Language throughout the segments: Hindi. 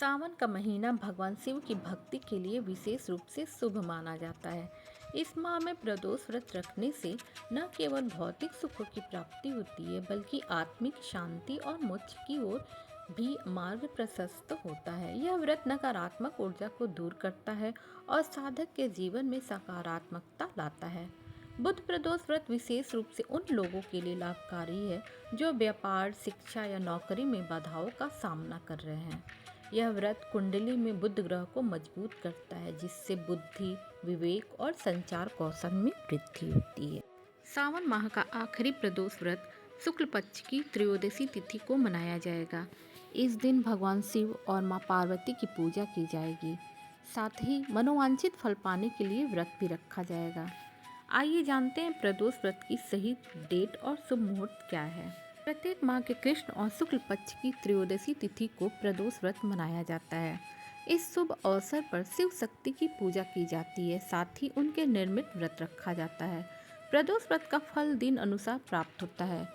सावन का महीना भगवान शिव की भक्ति के लिए विशेष रूप से शुभ माना जाता है। इस माह में प्रदोष व्रत रखने से न केवल भौतिक सुखों की प्राप्ति होती है, बल्कि आत्मिक शांति और मोक्ष की ओर भी मार्ग प्रशस्त होता है। यह व्रत नकारात्मक ऊर्जा को दूर करता है और साधक के जीवन में सकारात्मकता लाता है। बुध प्रदोष व्रत विशेष रूप से उन लोगों के लिए लाभकारी है जो व्यापार, शिक्षा या नौकरी में बाधाओं का सामना कर रहे हैं। यह व्रत कुंडली में बुध ग्रह को मजबूत करता है, जिससे बुद्धि, विवेक और संचार कौशल में वृद्धि होती है। सावन माह का आखिरी प्रदोष व्रत शुक्ल पक्ष की त्रयोदशी तिथि को मनाया जाएगा। इस दिन भगवान शिव और मां पार्वती की पूजा की जाएगी। साथ ही मनोवांछित फल पाने के लिए व्रत भी रखा जाएगा। आइए जानते हैं प्रदोष व्रत की सही डेट और शुभ मुहूर्त क्या है। प्रत्येक माह के कृष्ण और शुक्ल पक्ष की त्रयोदशी तिथि को प्रदोष व्रत मनाया जाता है। इस शुभ अवसर पर शिव शक्ति की पूजा की जाती है, साथ ही उनके निर्मित व्रत रखा जाता है। प्रदोष व्रत का फल दिन अनुसार प्राप्त होता है।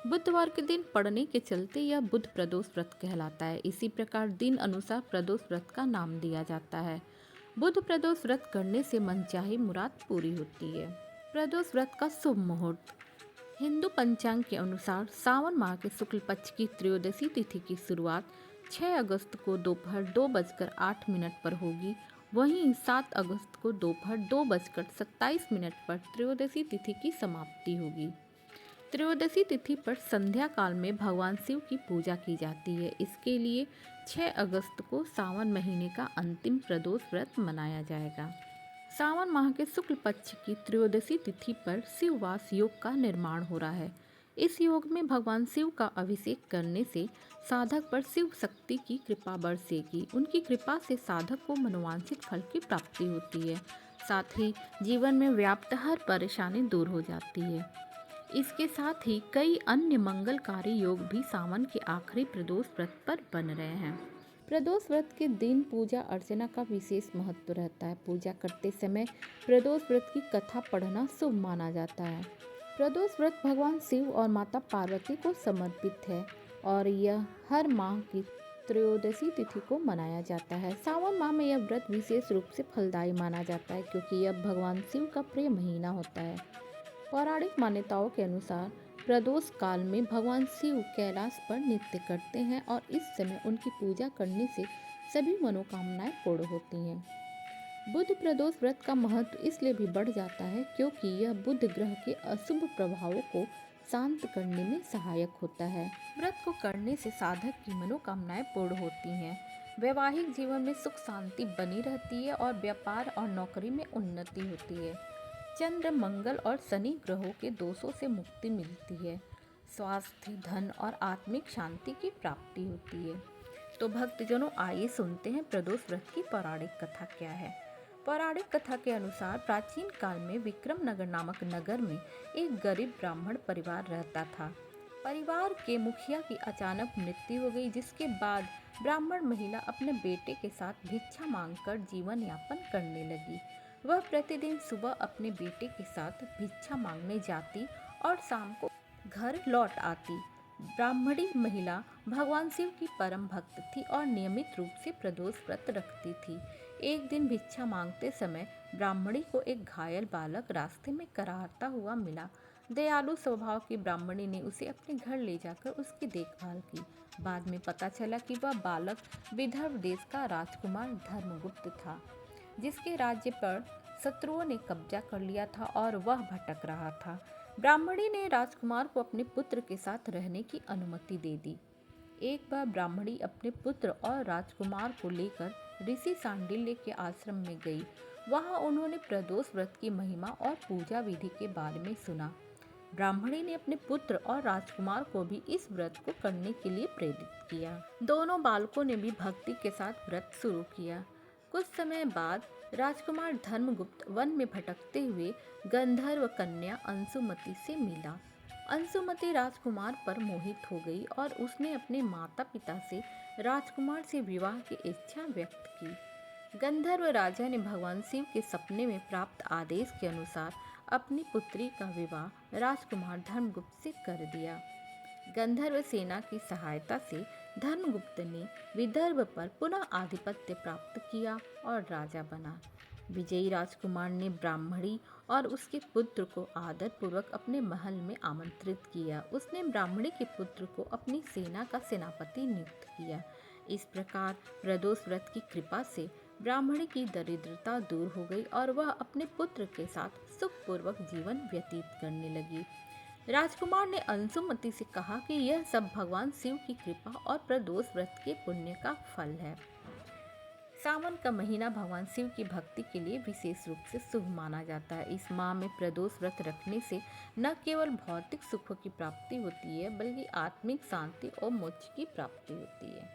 बुधवार के दिन पड़ने के चलते यह बुध प्रदोष व्रत कहलाता है। इसी प्रकार दिन अनुसार प्रदोष व्रत का नाम दिया जाता है। बुध प्रदोष व्रत करने से मनचाही मुराद पूरी होती है। प्रदोष व्रत का शुभ मुहूर्त। हिंदू पंचांग के अनुसार सावन माह के शुक्ल पक्ष की त्रयोदशी तिथि की शुरुआत 6 अगस्त को दोपहर 2:08 पर होगी। वहीं 7 अगस्त को दोपहर 2:27 पर त्रयोदशी तिथि की समाप्ति होगी। त्रयोदशी तिथि पर संध्या काल में भगवान शिव की पूजा की जाती है। इसके लिए 6 अगस्त को सावन महीने का अंतिम प्रदोष व्रत मनाया जाएगा। सावन माह के शुक्ल पक्ष की त्रयोदशी तिथि पर शिववास योग का निर्माण हो रहा है। इस योग में भगवान शिव का अभिषेक करने से साधक पर शिव शक्ति की कृपा बरसेगी। उनकी कृपा से साधक को मनोवांछित फल की प्राप्ति होती है। साथ ही जीवन में व्याप्त हर परेशानी दूर हो जाती है। इसके साथ ही कई अन्य मंगलकारी योग भी सावन के आखिरी प्रदोष व्रत पर बन रहे हैं। प्रदोष व्रत के दिन पूजा अर्चना का विशेष महत्व रहता है। पूजा करते समय प्रदोष व्रत की कथा पढ़ना शुभ माना जाता है। प्रदोष व्रत भगवान शिव और माता पार्वती को समर्पित है और यह हर माह की त्रयोदशी तिथि को मनाया जाता है। सावन माह में यह व्रत विशेष रूप से फलदायी माना जाता है, क्योंकि यह भगवान शिव का प्रिय महीना होता है। पौराणिक मान्यताओं के अनुसार प्रदोष काल में भगवान शिव कैलाश पर नृत्य करते हैं और इस समय उनकी पूजा करने से सभी मनोकामनाएं पूर्ण होती हैं। बुध प्रदोष व्रत का महत्व इसलिए भी बढ़ जाता है क्योंकि यह बुध ग्रह के अशुभ प्रभावों को शांत करने में सहायक होता है। व्रत को करने से साधक की मनोकामनाएं पूर्ण होती हैं। वैवाहिक जीवन में सुख शांति बनी रहती है और व्यापार और नौकरी में उन्नति होती है। चंद्र, मंगल और शनि ग्रहों के दोषों से मुक्ति मिलती है। स्वास्थ्य, धन और आत्मिक शांति की प्राप्ति होती है। तो भक्तजनों, आइए सुनते हैं प्रदोष व्रत की पौराणिक कथा क्या है। पौराणिक कथा के अनुसार प्राचीन काल में विक्रम नगर नामक नगर में एक गरीब ब्राह्मण परिवार रहता था। परिवार के मुखिया की अचानक मृत्यु हो गई, जिसके बाद ब्राह्मण महिला अपने बेटे के साथ भिक्षा मांगकर जीवन यापन करने लगी। वह प्रतिदिन सुबह अपने बेटे के साथ भिक्षा मांगने जाती और शाम को घर लौट आती। ब्राह्मणी महिला भगवान शिव की परम भक्त थी और नियमित रूप से प्रदोष व्रत रखती थी। एक दिन भिक्षा मांगते समय ब्राह्मणी को एक घायल बालक रास्ते में कराहता हुआ मिला। दयालु स्वभाव की ब्राह्मणी ने उसे अपने घर ले जाकर उसकी देखभाल की। बाद में पता चला कि वह बालक विदर्भ देश का राजकुमार धर्मगुप्त था, जिसके राज्य पर शत्रुओं ने कब्जा कर लिया था और वह भटक रहा था। ब्राह्मणी ने राजकुमार को अपने पुत्र के साथ रहने की अनुमति दे दी। एक बार ब्राह्मणी अपने पुत्र और राजकुमार को लेकर ऋषि सांडिल्य के आश्रम में गई। वहां उन्होंने प्रदोष व्रत की महिमा और पूजा विधि के बारे में सुना। ब्राह्मणी ने अपने पुत्र और राजकुमार को भी इस व्रत को करने के लिए प्रेरित किया। दोनों बालकों ने भी भक्ति के साथ व्रत शुरू किया। कुछ समय बाद राजकुमार धर्मगुप्त वन में भटकते हुए गंधर्व कन्या अंशुमति से मिला। अंशुमति राजकुमार पर मोहित हो गई और उसने अपने माता पिता से राजकुमार से विवाह की इच्छा व्यक्त की। गंधर्व राजा ने भगवान शिव के सपने में प्राप्त आदेश के अनुसार अपनी पुत्री का विवाह राजकुमार धर्मगुप्त से कर दिया। गंधर्व सेना की सहायता से धर्मगुप्त ने विदर्भ पर पुनः आधिपत्य प्राप्त किया और राजा बना। विजयी राजकुमार ने ब्राह्मणी और उसके पुत्र को आदर पूर्वक अपने महल में आमंत्रित किया। उसने ब्राह्मणी के पुत्र को अपनी सेना का सेनापति नियुक्त किया। इस प्रकार प्रदोष व्रत की कृपा से ब्राह्मणी की दरिद्रता दूर हो गई और वह अपने पुत्र के साथ सुखपूर्वक जीवन व्यतीत करने लगी। राजकुमार ने अंशुमति से कहा कि यह सब भगवान शिव की कृपा और प्रदोष व्रत के पुण्य का फल है। सावन का महीना भगवान शिव की भक्ति के लिए विशेष रूप से शुभ माना जाता है। इस माह में प्रदोष व्रत रखने से न केवल भौतिक सुखों की प्राप्ति होती है बल्कि आत्मिक शांति और मोक्ष की प्राप्ति होती है।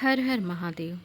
हर हर महादेव।